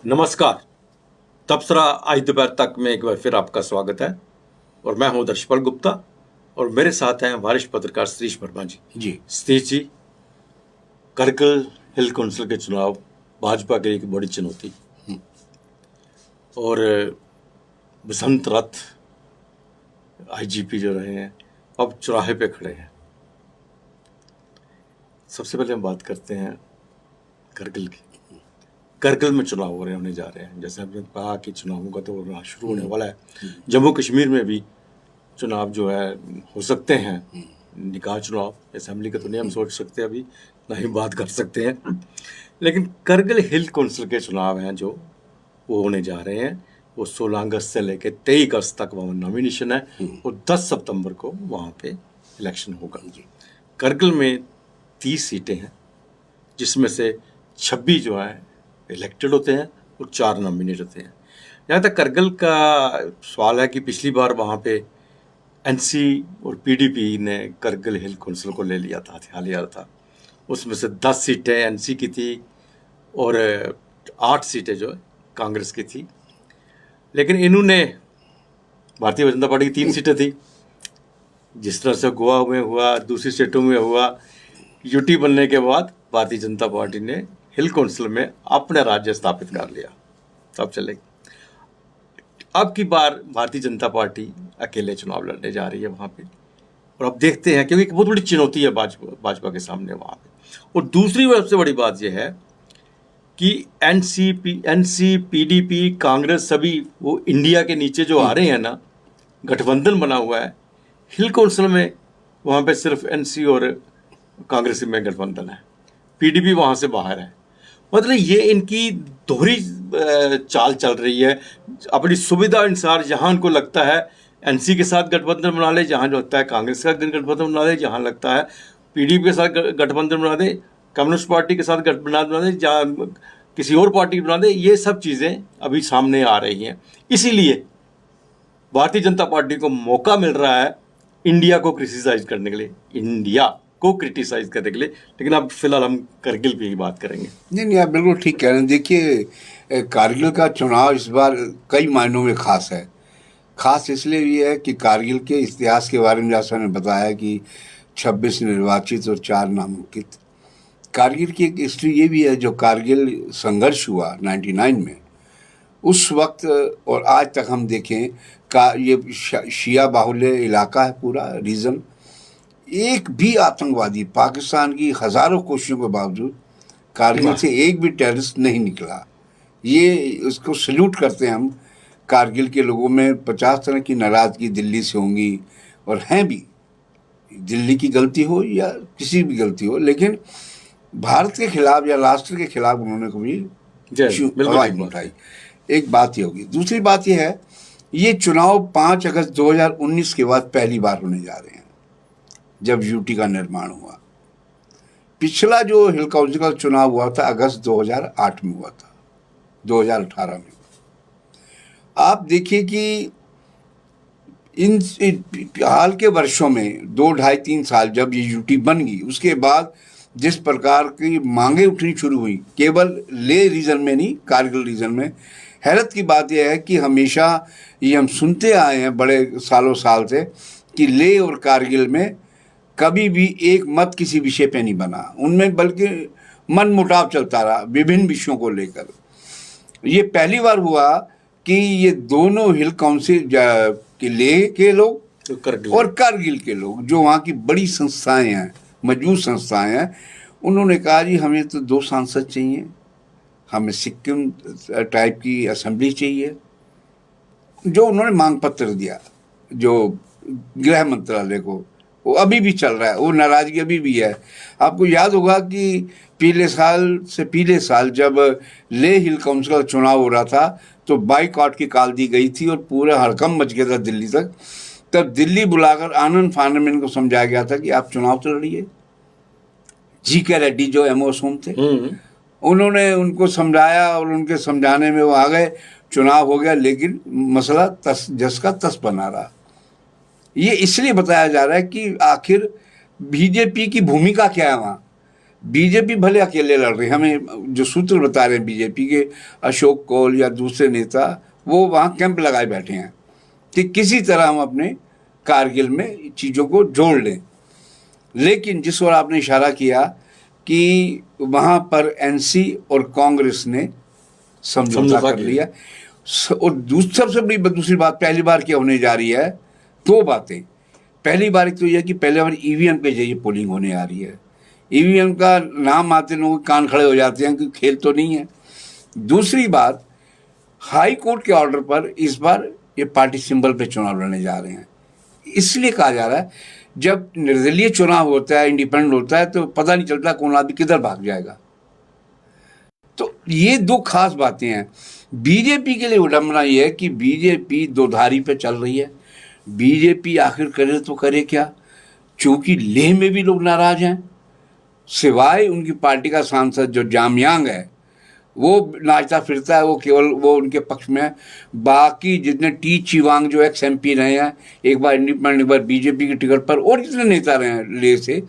नमस्कार। तबसरा आज दोपहर तक में एक बार फिर आपका स्वागत है और मैं हूं दर्शपाल गुप्ता और मेरे साथ हैं वरिष्ठ पत्रकार सतीश वर्मा जी। सतीश जी, करगिल हिल काउंसिल के चुनाव भाजपा के लिए एक बड़ी चुनौती और बसंत रथ आईजीपी जो रहे हैं अब चौराहे पे खड़े हैं। सबसे पहले हम बात करते हैं करगिल की। करगिल में चुनाव होने जा रहे हैं। जैसे हमने कहा कि चुनावों का तो शुरू होने वाला है। जम्मू कश्मीर में भी चुनाव जो है हो सकते हैं, निकाह चुनाव, असेंबली का तो नहीं हम सोच सकते अभी, ना ही बात कर सकते हैं। लेकिन करगिल हिल काउंसिल के चुनाव हैं जो वो होने जा रहे हैं। वो 16 अगस्त से लेकर 23 अगस्त तक वहाँ नॉमिनेशन है और 10 सितंबर को वहाँ पे इलेक्शन होगा। करगिल में 30 सीटें हैं जिसमें से 26 जो है इलेक्टेड होते हैं और 4 नॉमिनेट होते हैं। यहाँ तक करगिल का सवाल है कि पिछली बार वहाँ पे एनसी और पीडीपी ने करगिल हिल काउंसिल को ले लिया था, हथिया लिया था। उसमें से 10 सीटें एनसी की थी और 8 सीटें जो कांग्रेस की थी। लेकिन इन्होंने भारतीय जनता पार्टी की 3 सीटें थी। जिस तरह से गोवा में हुआ, दूसरी स्टेटों में हुआ, यूटी बनने के बाद भारतीय जनता पार्टी ने हिल काउंसिल में अपने राज्य स्थापित कर लिया, तब चलेगी। अब की बार भारतीय जनता पार्टी अकेले चुनाव लड़ने जा रही है वहाँ पे और अब देखते हैं, क्योंकि एक बहुत बड़ी चुनौती है भाजपा के सामने वहाँ पे। और दूसरी सबसे बड़ी बात यह है कि एनसी पीडीपी कांग्रेस सभी वो इंडिया के नीचे जो आ रहे हैं ना, गठबंधन बना हुआ है। हिल काउंसिल में वहाँ पे सिर्फ एनसी और कांग्रेस में गठबंधन है, पीडीपी वहाँ से बाहर है। मतलब ये इनकी दोहरी चाल चल रही है। अपनी सुविधा अनुसार जहाँ उनको लगता है एनसी के साथ गठबंधन बना ले, जहाँ जो लगता है कांग्रेस का गठबंधन बना ले, जहाँ लगता है पीडीपी के साथ गठबंधन बना दे, कम्युनिस्ट पार्टी के साथ गठबंधन बना दे, जहाँ किसी और पार्टी बना दे। ये सब चीज़ें अभी सामने आ रही हैं। इसीलिए भारतीय जनता पार्टी को मौका मिल रहा है इंडिया को क्रिटिसाइज करने के लिए, लेकिन अब फिलहाल हम करगिल पे ही बात करेंगे। नहीं, आप बिल्कुल ठीक कह रहे हैं। देखिए, कारगिल का चुनाव इस बार कई मायनों में खास है। खास इसलिए भी है कि कारगिल के इतिहास के बारे में जैसा ने बताया कि 26 निर्वाचित और 4 नामांकित। कारगिल की एक हिस्ट्री ये भी है, जो कारगिल संघर्ष हुआ 99 में, उस वक्त और आज तक हम देखें का ये शिया बाहुल्य इलाका है, पूरा रीजन। एक भी आतंकवादी पाकिस्तान की हज़ारों कोशिशों के बावजूद कारगिल से एक भी टेररिस्ट नहीं निकला। ये उसको सल्यूट करते हैं हम। कारगिल के लोगों में 50 तरह की नाराज़गी दिल्ली से होंगी और हैं भी, दिल्ली की गलती हो या किसी भी गलती हो, लेकिन भारत के खिलाफ या राष्ट्र के खिलाफ उन्होंने कभी आवाज़ उठाई। एक बात ये होगी। दूसरी बात ये है, ये चुनाव 5 अगस्त 2019 के बाद पहली बार होने जा रहे हैं, जब यूटी का निर्माण हुआ। पिछला जो हिल काउंसिल का चुनाव हुआ था अगस्त 2008 में हुआ था, 2018 में। आप देखिए कि इन हाल के वर्षों में 2, 2.5, 3 साल जब ये यूटी बन गई, उसके बाद जिस प्रकार की मांगे उठनी शुरू हुई, केवल ले रीजन में नहीं, कारगिल रीजन में। हैरत की बात यह है कि हमेशा ये हम सुनते आए हैं बड़े सालों साल से कि ले और कारगिल में कभी भी एक मत किसी विषय पे नहीं बना उनमें, बल्कि मन मुटाव चलता रहा विभिन्न विषयों को लेकर। ये पहली बार हुआ कि ये दोनों हिल काउंसिल के ले के लोग और कारगिल के लोग, जो वहाँ की बड़ी संस्थाएं हैं, मजबूत संस्थाएं हैं, उन्होंने कहा जी हमें तो 2 सांसद चाहिए, हमें सिक्किम टाइप की असेंबली चाहिए। जो उन्होंने मांग पत्र दिया जो गृह मंत्रालय को, वो अभी भी चल रहा है, वो नाराज़गी अभी भी है। आपको याद होगा कि पिछले साल जब ले हिल काउंसिल का चुनाव हो रहा था तो बाइकआउट की कॉल दी गई थी और पूरा हड़कंप मच गया था दिल्ली तक। तब दिल्ली बुलाकर आनंद फानन में इनको समझाया गया था कि आप चुनाव तो लड़िए। जी.के. रेड्डी जो एमओ सोम थे, उन्होंने उनको समझाया और उनके समझाने में वो आ गए, चुनाव हो गया। लेकिन मसला जस का तस बना रहा। ये इसलिए बताया जा रहा है कि आखिर बीजेपी की भूमिका क्या है वहाँ। बीजेपी भले अकेले लड़ रही है, हमें जो सूत्र बता रहे हैं बीजेपी के अशोक कौल या दूसरे नेता, वो वहाँ कैंप लगाए बैठे हैं कि किसी तरह हम अपने कारगिल में चीज़ों को जोड़ लें। लेकिन जिस ओर आपने इशारा किया कि वहाँ पर एनसी और कांग्रेस ने समझौता कर लिया, और सबसे बड़ी दूसरी बात, पहली बार क्या होने जा रही है, दो बातें। पहली बार तो यह कि पहले बार ईवीएम पे जरिए पोलिंग होने आ रही है। ईवीएम का नाम आते लोगों के कान खड़े हो जाते हैं कि खेल तो नहीं है। दूसरी बात, हाई कोर्ट के ऑर्डर पर इस बार ये पार्टी सिंबल पे चुनाव लड़ने जा रहे हैं। इसलिए कहा जा रहा है जब निर्दलीय चुनाव होता है, इंडिपेंडेंट होता है, तो पता नहीं चलता कौन आदमी किधर भाग जाएगा। तो ये दो खास बातें हैं। बीजेपी के लिए विडंबना ये है कि बीजेपी दो धारी पे चल रही है। बीजेपी आखिर करे तो करे क्या, चूंकि लेह में भी लोग नाराज हैं, सिवाय उनकी पार्टी का सांसद जो जामयांग है वो नाचता फिरता है, वो केवल वो उनके पक्ष में है। बाकी जितने टी चिवांग जो एक्स एमपी रहे हैं, एक बार इंडिपेंडेंट एक बार बीजेपी की टिकट पर, और जितने नेता रहे हैं लेह से,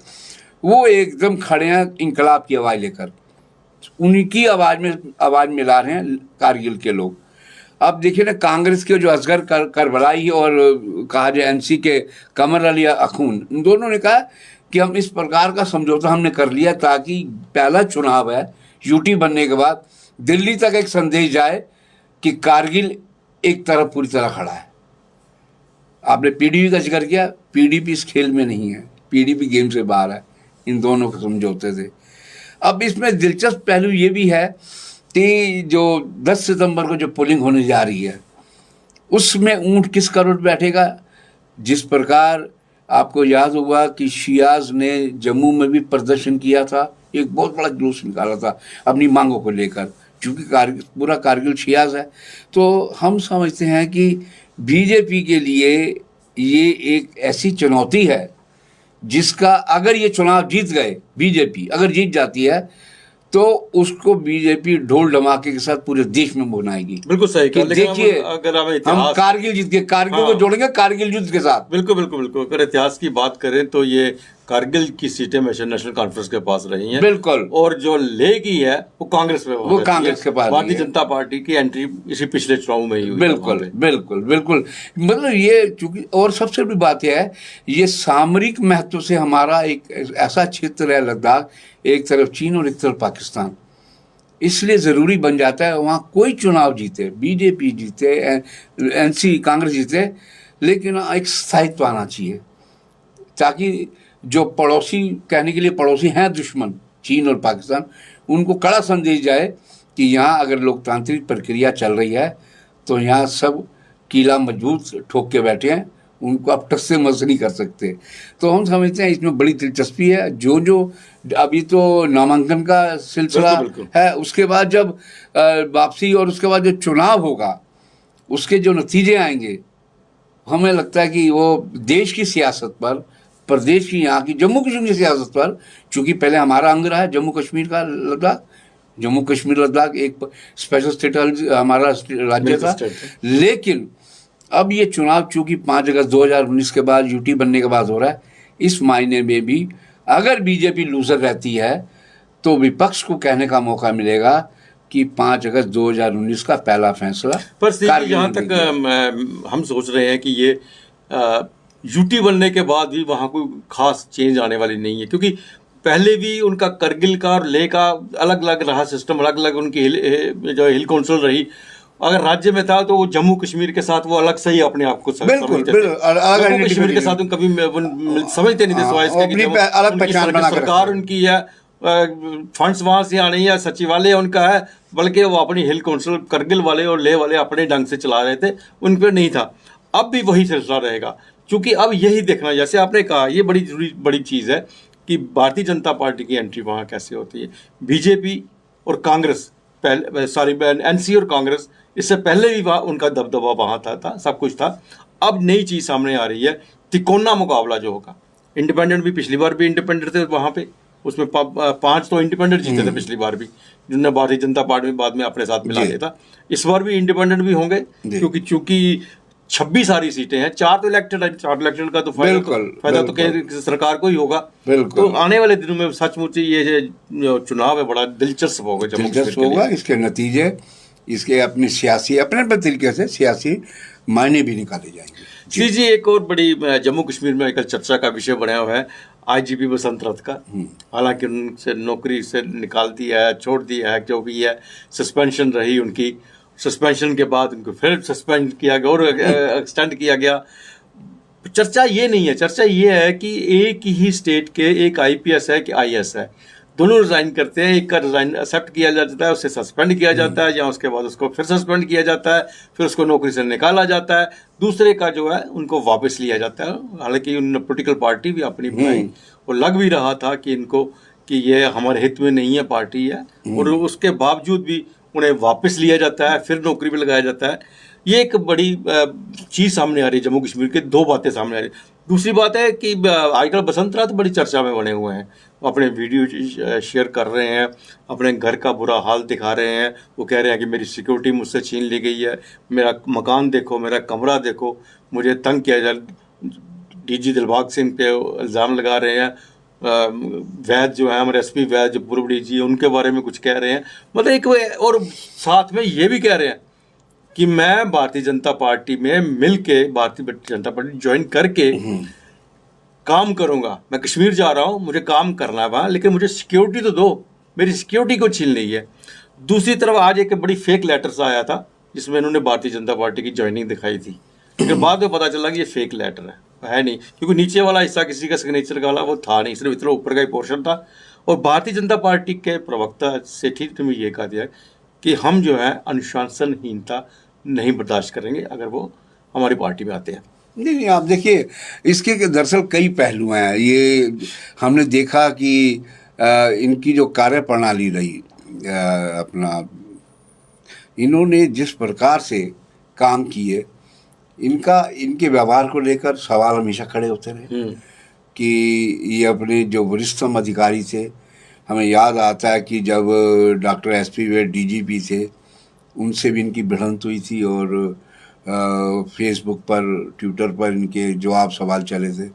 वो एकदम खड़े हैं इंकलाब की आवाज़ लेकर, उनकी आवाज़ मिला रहे हैं कारगिल के लोग। अब देखिए ना, कांग्रेस के जो असगर करबलाई और कहा जाए एनसी के कमर अली अखून, इन दोनों ने कहा कि हम इस प्रकार का समझौता हमने कर लिया ताकि पहला चुनाव है यूटी बनने के बाद, दिल्ली तक एक संदेश जाए कि कारगिल एक तरफ पूरी तरह खड़ा है। आपने पीडीपी का जिक्र किया, पीडीपी इस खेल में नहीं है, पीडीपी गेम से बाहर है। इन दोनों के समझौते थे। अब इसमें दिलचस्प पहलू ये भी है कि जो 10 सितंबर को जो पोलिंग होने जा रही है, उसमें ऊंट किस करोड़ बैठेगा। जिस प्रकार आपको याद होगा कि शियाज ने जम्मू में भी प्रदर्शन किया था, एक बहुत बड़ा जुलूस निकाला था अपनी मांगों को लेकर, चूँकि पूरा कारगिल शियाज है। तो हम समझते हैं कि बीजेपी के लिए ये एक ऐसी चुनौती है जिसका, अगर ये चुनाव जीत गए, बीजेपी अगर जीत जाती है, तो उसको बीजेपी ढोल धमाके के साथ पूरे देश में मनाएगी। बिल्कुल सही कहा। देखिए, अगर हम कारगिल जीत के कारगिल को जोड़ेंगे कारगिल युद्ध के साथ। बिल्कुल बिल्कुल बिल्कुल। अगर इतिहास की बात करें तो ये कारगिल की सीटें हमेशा नेशनल कॉन्फ्रेंस के पास रही हैं। बिल्कुल। और जो लेह की है वो कांग्रेस में, वो कांग्रेस के पास। भारतीय जनता पार्टी की एंट्री इसी पिछले चुनाव में ही हुई। बिल्कुल बिल्कुल बिल्कुल। मतलब ये चूंकि, और सबसे बड़ी बात यह है, ये सामरिक महत्व से हमारा एक ऐसा क्षेत्र है लद्दाख, एक तरफ चीन और एक तरफ पाकिस्तान, इसलिए ज़रूरी बन जाता है वहाँ कोई चुनाव जीते, बीजेपी जीते, एनसी कांग्रेस जीते, लेकिन एक स्थायित्व आना चाहिए, ताकि जो पड़ोसी, कहने के लिए पड़ोसी हैं दुश्मन, चीन और पाकिस्तान, उनको कड़ा संदेश जाए कि यहाँ अगर लोकतांत्रिक प्रक्रिया चल रही है तो यहाँ सब किला मजबूत ठोक के बैठे हैं, उनको आप टस से मस नहीं कर सकते। तो हम समझते हैं इसमें बड़ी दिलचस्पी है। जो अभी तो नामांकन का सिलसिला है, उसके बाद जब वापसी और उसके बाद जो चुनाव होगा, उसके जो नतीजे आएंगे, हमें लगता है कि वो देश की सियासत पर, प्रदेश की, यहाँ की जम्मू कश्मीर की सियासत पर, चूँकि पहले हमारा अंग रहा है जम्मू कश्मीर का लद्दाख, जम्मू कश्मीर लद्दाख एक स्पेशल स्टेट हमारा राज्य था, लेकिन अब ये चुनाव चूँकि 5 अगस्त 2019 के बाद यूटी बनने के बाद हो रहा है, इस मायने में भी अगर बीजेपी लूजर रहती है तो विपक्ष को कहने का मौका मिलेगा कि 5 अगस्त 2019 का पहला फैसला। पर जहाँ तक हम सोच रहे हैं कि ये यूटी बनने के बाद भी वहाँ कोई खास चेंज आने वाली नहीं है, क्योंकि पहले भी उनका करगिल का और लेह का अलग अलग रहा सिस्टम, अलग अलग उनकी जो हिल काउंसिल रही। अगर राज्य में था तो वो जम्मू कश्मीर के साथ वो अलग से ही अपने आप को समझते थे। जम्मू कश्मीर के साथ कभी समझते नहीं थे, सिवाय इसके सरकार उनकी है, फंड्स वहाँ से आने या सचिवालय उनका है, बल्कि वो अपनी हिल काउंसिल करगिल वाले और लेह वाले अपने ढंग से चला रहे थे, उन पर नहीं था। अब भी वही सिलसिला रहेगा, क्योंकि अब यही देखना, जैसे आपने कहा, ये बड़ी चीज़ है कि भारतीय जनता पार्टी की एंट्री वहाँ कैसे होती है। बीजेपी और कांग्रेस एनसी और कांग्रेस, इससे पहले भी वहाँ उनका दबदबा वहाँ था, सब कुछ था। अब नई चीज़ सामने आ रही है, तिकोना मुकाबला जो होगा। इंडिपेंडेंट भी, पिछली बार भी इंडिपेंडेंट थे वहाँ पे, उसमें 5 तो इंडिपेंडेंट जीते थे पिछली बार भी, जिनने भारतीय जनता पार्टी में बाद में अपने साथ मिला लिया था। इस बार भी इंडिपेंडेंट भी होंगे, क्योंकि 26 सारी सीटें हैं, 4 तो इलेक्टेड है, 4 इलेक्टेड का तो फायदा तो केंद्र सरकार को ही होगा। तो आने वाले दिनों में सचमुच ये जो चुनाव है बड़ा दिलचस्प होगा, दिलचस्प होगा। इसके नतीजे, इसके अपने सियासी, अपने तरीके से सियासी मायने भी निकाले जाएंगे। जी, एक और बड़ी जम्मू कश्मीर में आजकल चर्चा का विषय बना हुआ है आईजीपी बसंत रथ का। हालांकि उनसे नौकरी से निकाल दिया है, छोड़ दिया है, जो भी है, सस्पेंशन रही उनकी, सस्पेंशन के बाद उनको फिर सस्पेंड किया गया और एक्सटेंड किया गया। चर्चा ये नहीं है, चर्चा ये है कि एक ही स्टेट के एक आईपीएस है कि आईएएस है, दोनों रिजाइन करते हैं। एक का रिजाइन एक्सेप्ट किया जाता है, उसे सस्पेंड किया जाता है, या उसके बाद उसको फिर सस्पेंड किया जाता है, फिर उसको नौकरी से निकाला जाता है। दूसरे का जो है उनको वापस लिया जाता है। हालांकि उन्होंने पोलिटिकल पार्टी भी अपनी बनाई और लग भी रहा था कि इनको कि ये हमारे हित में नहीं है पार्टी है, और उसके बावजूद भी उन्हें वापस लिया जाता है, फिर नौकरी पे लगाया जाता है। ये एक बड़ी चीज़ सामने आ रही है जम्मू कश्मीर के। दो बातें सामने आ रही है। दूसरी बात है कि आजकल बसंत रात बड़ी चर्चा में बने हुए हैं, अपने वीडियो शेयर कर रहे हैं, अपने घर का बुरा हाल दिखा रहे हैं। वो कह रहे हैं कि मेरी सिक्योरिटी मुझसे छीन ली गई है, मेरा मकान देखो, मेरा कमरा देखो, मुझे तंग किया जा। डीजी दिलबाग सिंह पे इल्ज़ाम लगा रहे हैं। वैद जो है हमारे एसपी वैद जो पूर्व डीजी, उनके बारे में कुछ कह रहे हैं। मतलब एक, और साथ में ये भी कह रहे हैं कि मैं भारतीय जनता पार्टी में मिल के, भारतीय जनता पार्टी ज्वाइन करके काम करूंगा। मैं कश्मीर जा रहा हूं, मुझे काम करना है वहां, लेकिन मुझे सिक्योरिटी तो दो, मेरी सिक्योरिटी को छीन ली है। दूसरी तरफ आज एक बड़ी फेक लेटर आया था जिसमें इन्होंने भारतीय जनता पार्टी की ज्वाइनिंग दिखाई थी, लेकिन बाद में पता चला कि ये फेक लेटर है नहीं, क्योंकि नीचे वाला हिस्सा किसी का सिग्नेचर का वाला वो था नहीं, सिर्फ इतना ऊपर का ही पोर्शन था। और भारतीय जनता पार्टी के प्रवक्ता से ठीक ने ये कहा दिया कि हम जो है अनुशासनहीनता नहीं बर्दाश्त करेंगे अगर वो हमारी पार्टी में आते हैं। नहीं, आप देखिए, इसके दरअसल कई पहलू हैं। ये हमने देखा कि इनकी जो कार्य प्रणाली रही, अपना इन्होंने जिस प्रकार से काम किए, इनके व्यवहार को लेकर सवाल हमेशा खड़े होते रहे कि ये अपने जो वरिष्ठतम अधिकारी थे, हमें याद आता है कि जब डॉक्टर एसपी वैद डीजीपी थे, उनसे भी इनकी भिड़ंत हुई थी और फेसबुक पर, ट्विटर पर इनके जवाब सवाल चले थे।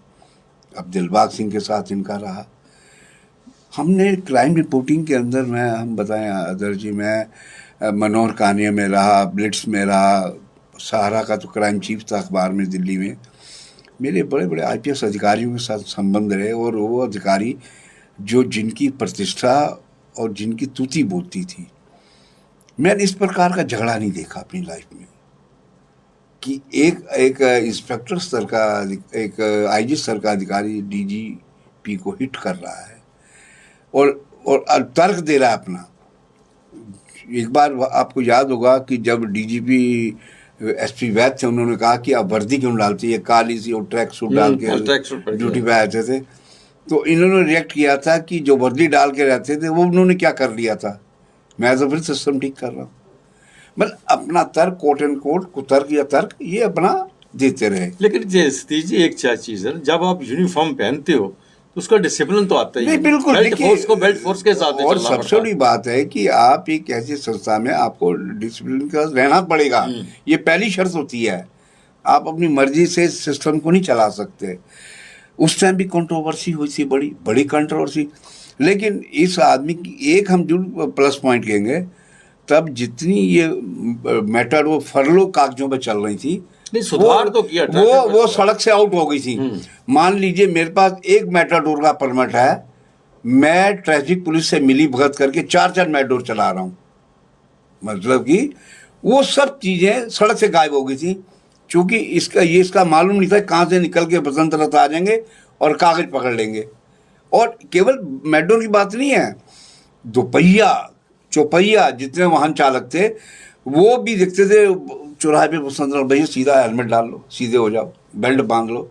अब दिलबाग सिंह के साथ इनका रहा। हमने क्राइम रिपोर्टिंग के अंदर, हम बताएं अदर जी, मैं मनोहर कानिया में रहा, ब्लिट्स में रहा, सहारा का तो क्राइम चीफ था अखबार में दिल्ली में। मेरे बड़े बड़े आईपीएस अधिकारियों के साथ संबंध रहे, और वो अधिकारी जो जिनकी प्रतिष्ठा और जिनकी तूती बोलती थी। मैंने इस प्रकार का झगड़ा नहीं देखा अपनी लाइफ में कि एक इंस्पेक्टर स्तर का, एक आईजी स्तर का अधिकारी डीजीपी को हिट कर रहा है और तर्क दे रहा है अपना। एक बार आपको याद होगा कि जब डीजीपी एसपी वैद थे, उन्होंने कहा कि आप वर्दी क्यों डालते, ये काली सी और ट्रैक सूट डाल के ड्यूटी पे आते थे। तो इन्होंने रिएक्ट किया था कि जो वर्दी डाल के रहते थे वो उन्होंने क्या कर लिया था, मैं तो फिर सिस्टम ठीक कर रहा हूँ। मतलब अपना तर्क, कोट एंड कोट कुतर्क या तर्क, ये अपना देते रहे। लेकिन सतीश जी एक चीज है, जब आप यूनिफॉर्म पहनते हो तो उसका डिसिप्लिन तो आता ही है। बिल्कुल, बेल्ट फोर्स के साथ। और सबसे बड़ी बात है कि आप एक ऐसी संस्था में आपको डिसिप्लिन का रहना पड़ेगा, ये पहली शर्त होती है। आप अपनी मर्जी से सिस्टम को नहीं चला सकते। उस टाइम भी कंट्रोवर्सी हुई थी, बड़ी बड़ी कंट्रोवर्सी। लेकिन इस आदमी की एक हम जो प्लस पॉइंट कहेंगे, तब जितनी ये मैटर वो फरलो कागजों पे चल रही थी, नहीं, सुधार तो किया, वो सड़क से आउट हो गई थी। मान लीजिए मेरे पास एक मेटाडोर का परमिट है, मैं ट्रैफिक पुलिस से मिली भगत करके 4 मेटाडोर चला रहा हूँ, मतलब कि वो सब चीज़ें सड़क से गायब हो गई थी, क्योंकि इसका मालूम नहीं था कहाँ से निकल के बसंत रथ आ जाएंगे और कागज पकड़ लेंगे। और केवल मेटाडोर की बात नहीं है, दोपहिया चौपहिया जितने वाहन चालक थे वो भी देखते थे चौराहे पे बसंत रथ, भैया सीधा हेलमेट डाल लो, सीधे हो जाओ, बेल्ट बांध लो।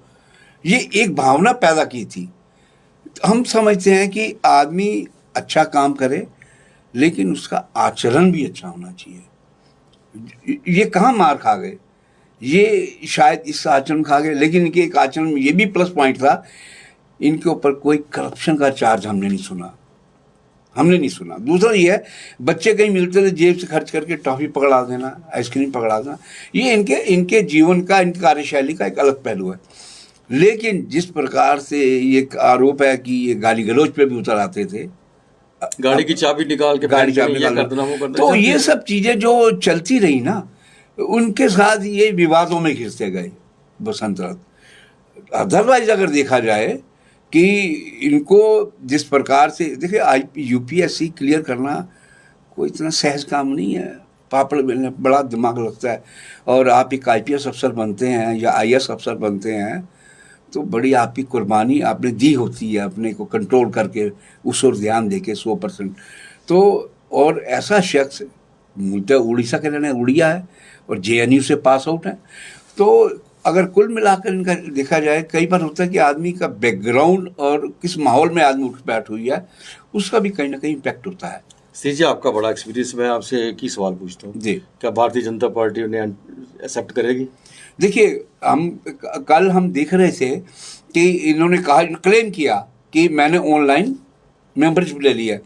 ये एक भावना पैदा की थी। हम समझते हैं कि आदमी अच्छा काम करे, लेकिन उसका आचरण भी अच्छा होना चाहिए। ये कहाँ मार खा गए, ये शायद इस आचरण खा गए, लेकिन इनके एक आचरण में ये भी प्लस पॉइंट था, इनके ऊपर कोई करप्शन का चार्ज हमने नहीं सुना। हमने नहीं सुना। दूसरा ये है, बच्चे कहीं मिलते थे जेब से खर्च करके टॉफ़ी पकड़ा देना, आइसक्रीम पकड़ा देना, ये इनके जीवन का, इनकी कार्यशैली का एक अलग पहलू है। लेकिन जिस प्रकार से ये आरोप है कि ये गाली गलौज पे भी उतर आते थे, गाड़ी की चाबी निकाल के गाड़ी चाबी ये निकाल, कर देना, वो कर देना, तो ये सब चीज़ें जो चलती रही ना, उनके साथ ये विवादों में घिसते गए बसंत रथ। अदरवाइज अगर देखा जाए कि इनको जिस प्रकार से, देखिए यूपीएससी क्लियर करना कोई इतना सहज काम नहीं है, पापड़ बेलने बड़ा दिमाग लगता है। और आप एक आईपीएस अफसर बनते हैं या आईएएस अफसर बनते हैं तो बड़ी आपकी कुर्बानी आपने दी होती है अपने को कंट्रोल करके, उस ओर ध्यान देके 100%। तो और ऐसा शख्स मूलतः उड़ीसा के रहने उड़िया है और जेएनयू से पास आउट है। तो अगर कुल मिलाकर इनका देखा जाए, कई बार होता है कि आदमी का बैकग्राउंड और किस माहौल में आदमी उठ बैठ हुई है, उसका भी कहीं ना कहीं इम्पैक्ट होता है। श्री जी, आपका बड़ा एक्सपीरियंस, मैं आपसे एक ही सवाल पूछता हूँ जी, क्या भारतीय जनता पार्टी उन्हें एक्सेप्ट करेगी? देखिए कल हम देख रहे थे कि इन्होंने कहा, क्लेम किया कि मैंने ऑनलाइन मेंबरशिप ले लिया है।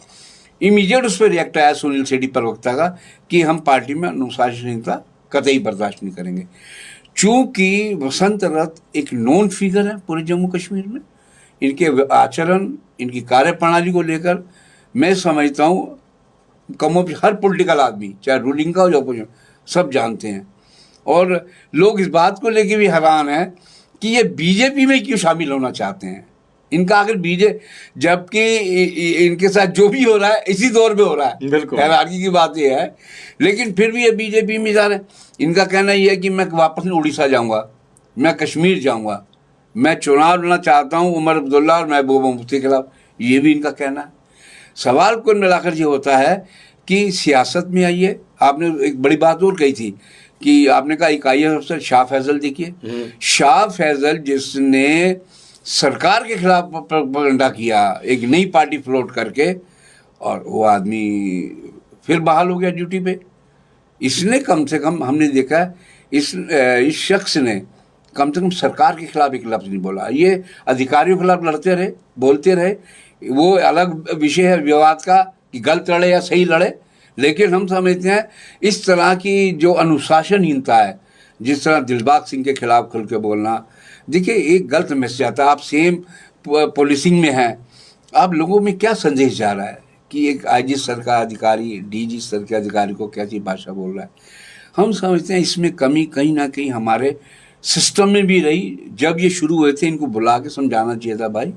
इमीडिएट उस पर रिएक्ट आया सुनील सेठी प्रवक्ता का कि हम पार्टी में अनुशासनहीनता कतई बर्दाश्त नहीं करेंगे। चूँकि बसंत रथ एक नॉन फिगर है पूरे जम्मू कश्मीर में, इनके आचरण, इनकी कार्यप्रणाली को लेकर मैं समझता हूँ कमोबेश हर पॉलिटिकल आदमी, चाहे रूलिंग का हो या अपोजिशन, सब जानते हैं। और लोग इस बात को लेकर भी हैरान हैं कि ये बीजेपी में क्यों शामिल होना चाहते हैं। इनका अगर जबकि इनके साथ जो भी हो रहा है इसी दौर में हो रहा है, बिल्कुल हैरानी की बात यह है, लेकिन फिर भी ये बीजेपी में जा रहे हैं। इनका कहना यह है कि मैं वापस उड़ीसा जाऊंगा, मैं कश्मीर जाऊंगा, मैं चुनाव लड़ना चाहता हूं उमर अब्दुल्ला और महबूबा मुफ्ती के खिलाफ, ये भी इनका कहना है। सवाल कुल मिलाकर ये होता है कि सियासत में आइए। आपने एक बड़ी बात और कही थी कि आपने कहा एक आईएएस अफसर शाह फैजल, देखिए शाह फैजल जिसने सरकार के खिलाफ प्रोपेगेंडा किया एक नई पार्टी फ्लोट करके, और वो आदमी फिर बहाल हो गया ड्यूटी पे। इसने कम से कम, हमने देखा इस शख्स ने कम से कम सरकार के खिलाफ एक लफ्ज़ नहीं बोला। ये अधिकारियों के खिलाफ लड़ते रहे, बोलते रहे, वो अलग विषय है विवाद का कि गलत लड़े या सही लड़े, लेकिन हम समझते हैं इस तरह की जो अनुशासनहीनता है, जिस तरह दिलबाग सिंह के खिलाफ खुल के बोलना, देखिए एक गलत मैसेज आता है। आप सेम पुलिसिंग में हैं, आप लोगों में क्या संदेश जा रहा है कि एक आईजी स्तर का अधिकारी डीजी स्तर के अधिकारी को कैसी भाषा बोल रहा है। हम समझते हैं इसमें कमी कहीं ना कहीं हमारे सिस्टम में भी रही। जब ये शुरू हुए थे इनको बुला के समझाना चाहिए था, भाई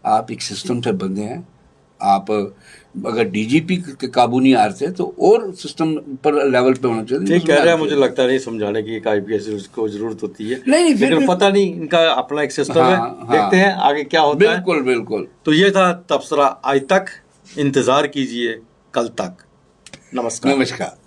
आप एक सिस्टम से बंधे हैं, आप अगर डीजीपी के काबू नहीं आ रहे तो और सिस्टम पर लेवल पे होना चाहिए। ठीक कह रहे हैं, मुझे लगता नहीं समझाने की एक आईपीएस को जरूरत होती है, नहीं, लेकिन पता नहीं इनका अपना एक सिस्टम है। देखते हैं आगे क्या होता है। बिल्कुल बिल्कुल। तो ये था तबसरा आज तक, इंतजार कीजिए कल तक। नमस्कार। नमस्कार।